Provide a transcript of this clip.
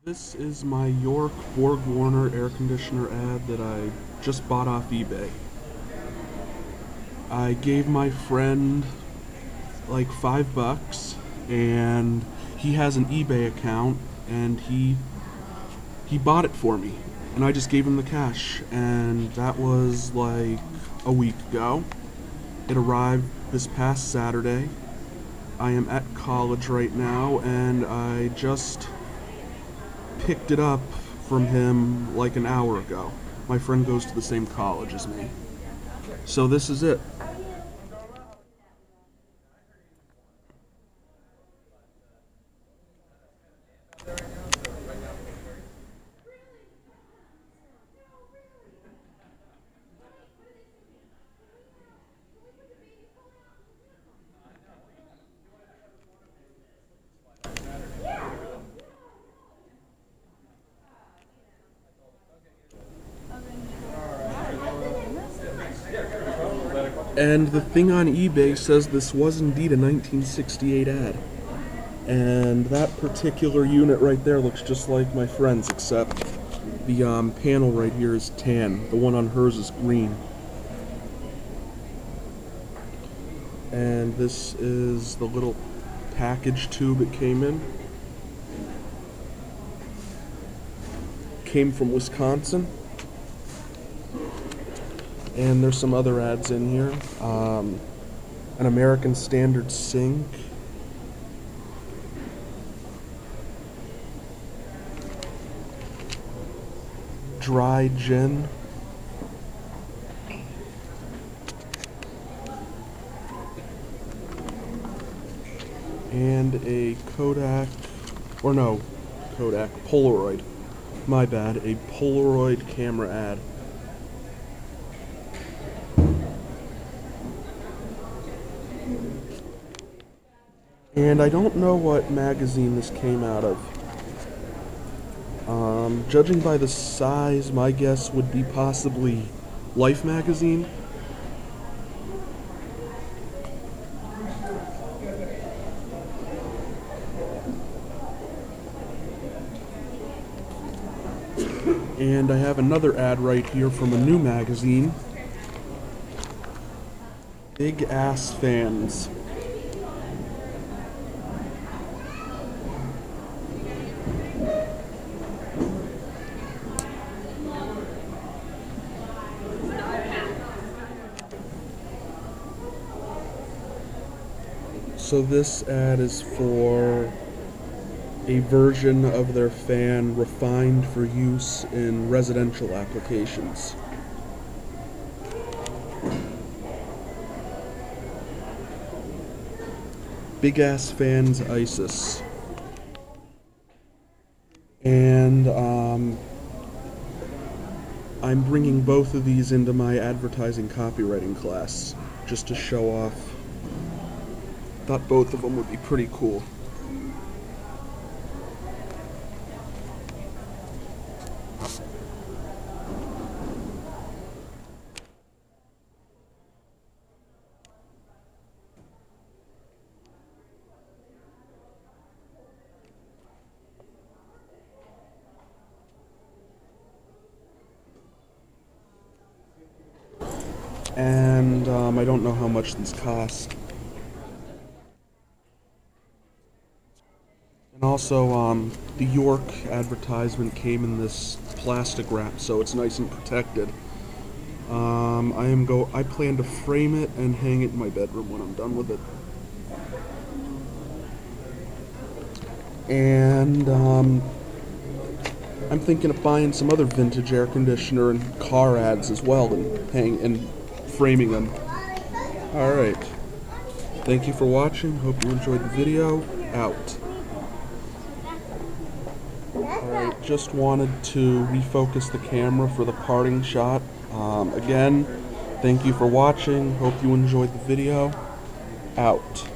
This is my York Borg Warner air conditioner ad that I just bought off eBay. I gave my friend like $5 and he has an eBay account and he bought it for me and I just gave him the cash, and that was like a week ago. It arrived this past Saturday. I am at college right now and I just picked it up from him like an hour ago. My friend goes to the same college as me. So this is it. And the thing on eBay says this was indeed a 1968 ad. And that particular unit right there looks just like my friend's, except the panel right here is tan. The one on hers is green. And this is the little package tube it came in. Came from Wisconsin. And there's some other ads in here. An American Standard sink. Dry gin. And a Polaroid. My bad, a Polaroid camera ad. And I don't know what magazine this came out of. Judging by the size, my guess would be possibly Life magazine. And I have another ad right here from a new magazine. Big Ass Fans. So this ad is for a version of their fan refined for use in residential applications. Big Ass Fans ISIS. And I'm bringing both of these into my advertising copywriting class just to show off. Thought both of them would be pretty cool. And I don't know how much these cost. And also, the York advertisement came in this plastic wrap, so it's nice and protected. I plan to frame it and hang it in my bedroom when I'm done with it. And I'm thinking of buying some other vintage air conditioner and car ads as well, and framing them. All right. Thank you for watching. Hope you enjoyed the video. Out. Alright, just wanted to refocus the camera for the parting shot. Again, thank you for watching. Hope you enjoyed the video. Out.